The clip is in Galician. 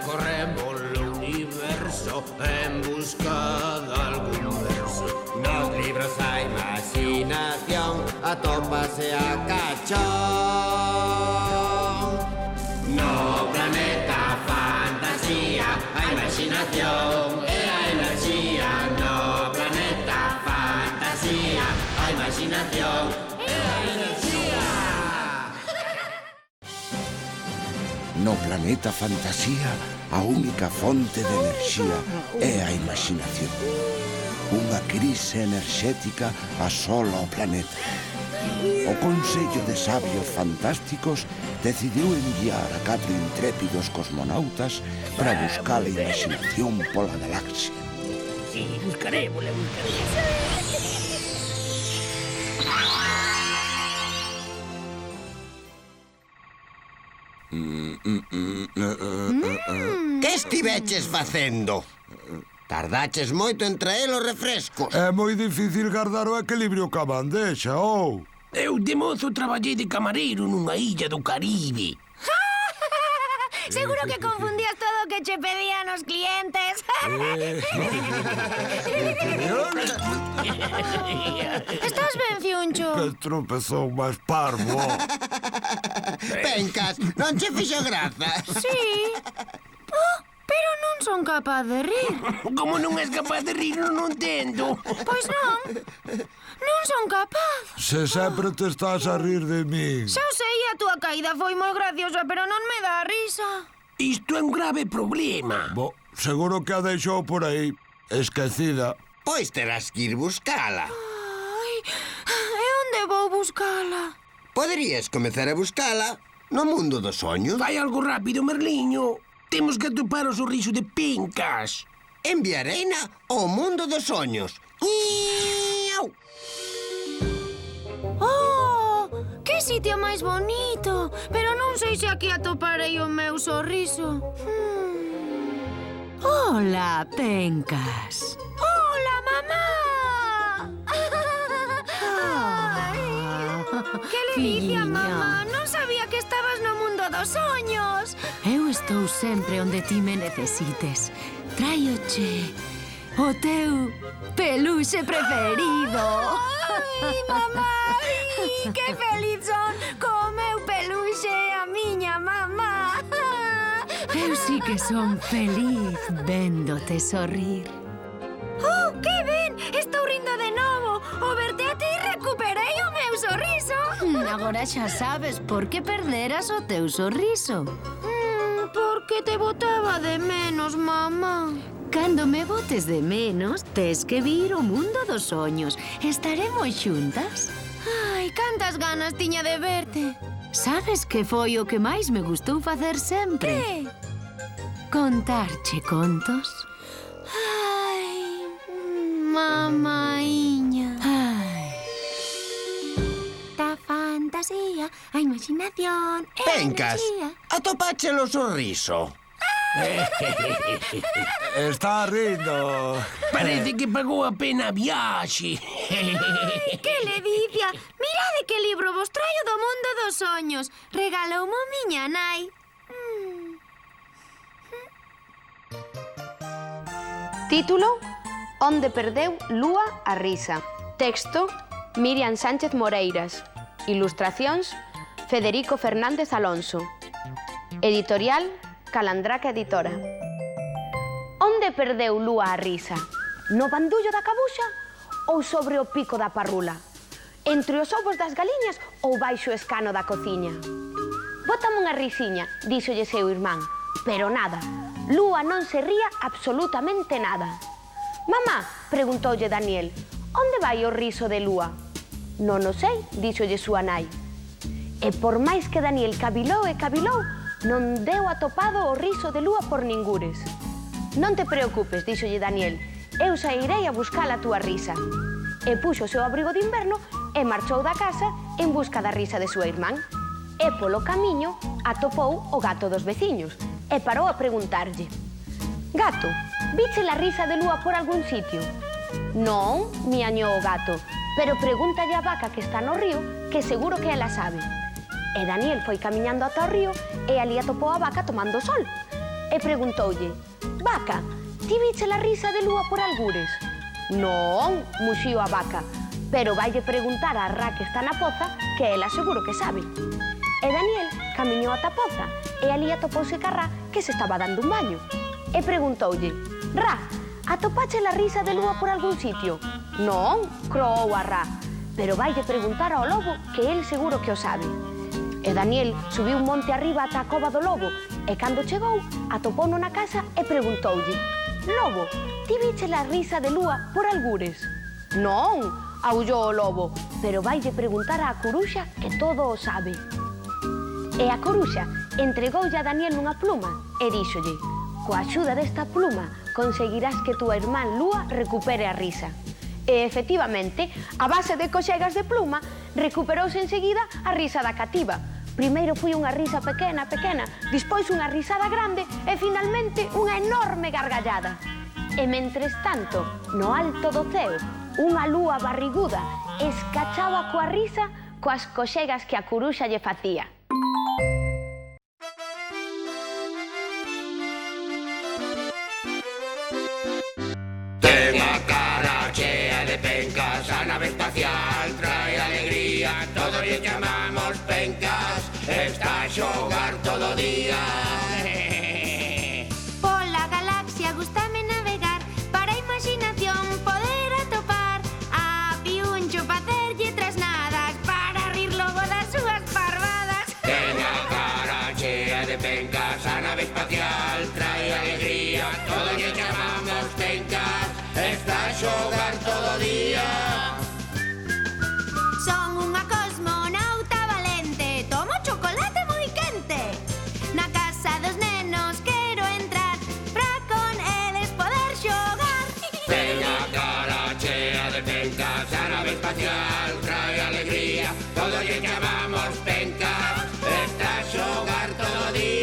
recorremos o universo en busca de algún verso. Nos libros a imaginación atópase a cachón. No planeta fantasía, a imaginación e a enerxía. No planeta fantasía, a imaginación e a enerxía. No planeta fantasía, a única fonte de enerxía é a imaginación. Unha crise enerxética asola o planeta. O Consello de Sabios Fantásticos decidiu enviar a 4 intrépidos cosmonautas para buscar a imaginación pola galaxia. Sí, buscarémosla. Que estiveches facendo? Tardaches moito en traer os refrescos. É moi difícil guardar o equilibrio ca bandexa, ou? Eu de mozo traballei de camareiro nunha illa do Caribe. Seguro que confundías todo o que che pedían os clientes. Estás ben, Fiuncho? Que tropezou máis parvo. Pencas, non che fixo graza? Sí. Oh, pero non son capaz de rir. Como non és capaz de rir, non entendo. Pois non. Non son capaz. Se sempre te estás a rir de min. Xa o sei, a túa caída foi moi graciosa, pero non me dá risa. Isto é un grave problema. Bo, seguro que a deixou por aí, esquecida. Pois terás que ir buscala. Ai, e onde vou buscala? Poderías comezar a buscala no mundo dos soños. Vai algo rápido, Merliño. Temos que atopar o sorriso de Pencas. Enviareina ao mundo dos soños. Iau! Oh, que sitio máis bonito. Pero non sei se aquí atoparei o meu sorriso. Hola, Pencas. Hola, mamá! Que le dice a mamá? Non sabía que estabas no mundo dos soños. Eu estou sempre onde ti me necesites. Tráioche o teu peluxe preferido. Ai, mamá, que feliz son co meu peluxe e a miña mamá. Eu sí que son feliz véndote sorrir. Oh, que ben! Estou rindo de novo. O verte a ti recuperei o meu sorriso. Agora xa sabes por que perderas o teu sorriso. Porque te botaba de menos, mamá. Cando me botes de menos, tes que vir o mundo dos soños. Estaremos xuntas. Ai, cantas ganas tiña de verte. Sabes que foi o que máis me gustou facer sempre? Que? Contarche contos. Ai, mamaiña. Ai, Da fantasía, a imaginación e a Pencas, enerxía. atopache o sorriso. Está rindo. Parece que pagou a pena a viaxe. Que ledicia! Mirade que libro vos traio do mundo dos soños. Regaloumo miña nai. Título: Onde perdeu Lúa a risa. Texto: Miriam Sánchez Moreiras. Ilustracións: Federico Fernández Alonso. Editorial: Calandraca Editora. Onde perdeu Lúa a risa? No bandullo da cabuxa ou sobre o pico da parrula? Entre os ovos das galiñas ou baixo o escano da cociña? Bótame unha risiña, díxolle seu irmán. Pero nada, Lúa non se ría absolutamente nada. Mamá, preguntoulle Daniel, onde vai o riso de Lúa? Non o sei, díxolle súa nai. E por máis que Daniel cavilou e cavilou, non deu atopado o riso de Lúa por ningures. Non te preocupes, díxolle Daniel, eu sairei a buscar a túa risa. E puxo o seu abrigo de inverno e marchou da casa en busca da risa de súa irmán. E polo camiño atopou o gato dos veciños e parou a preguntarlle: Gato, viche la risa de Lúa por algún sitio? Non, miañou o gato, pero pregúntalle a vaca que está no río, que seguro que ela sabe. E Daniel foi camiñando ata o río e ali atopou a vaca tomando sol. e preguntoulle: Vaca, ti viche a risa de lúa por algures? Non, muxiu a vaca, pero vaille preguntar a Ra que está na poza, que ela seguro que sabe. E Daniel camiñou ata a poza e ali atopouse ca Ra que se estaba dando un baño. E preguntoulle: Ra, atopache a risa de lúa por algún sitio? Non, croou a Ra, pero vaille preguntar ao lobo que el seguro que o sabe. E Daniel subiu un monte arriba ata a cova do lobo e cando chegou atopouno na casa e preguntoulle: Lobo, ti viche a risa de lúa por algures? Non, aullou o lobo, pero vaille preguntar á coruxa que todo o sabe. E a coruxa entregoulle a Daniel unha pluma e díxolle: coa axuda desta pluma conseguirás que túa irmán Lúa recupere a risa. E, efectivamente, a base de coxegas de pluma, recuperouse enseguida a risa da cativa. Primeiro foi unha risa pequena, despois unha risada grande e, finalmente, unha enorme gargallada. E, mentres tanto, no alto do ceo, unha lúa barriguda escachaba coa risa coas coxegas que a coruxa lle facía. Ten a cara chea de pencas, a nave espacial trae alegría, todos lle chamamos pencas, está a xogar todo o día. Pola galaxia gústame navegar, para a imaginación poder atopar a Piuncho pa hacerlle trasnadas, para rir logo das súas parvadas. Ten a cara chea de pencas, a nave espacial trae alegría, todos lle chamamos pencas, está a xogar todo o día. Son unha cosmonauta valente, tomo chocolate moi quente. Na casa dos nenos quero entrar, pra con eles poder xogar. Ten a cara chea de pencas, a nave espacial trae alegría, todos lle chamamos pencas, está a xogar todo o día.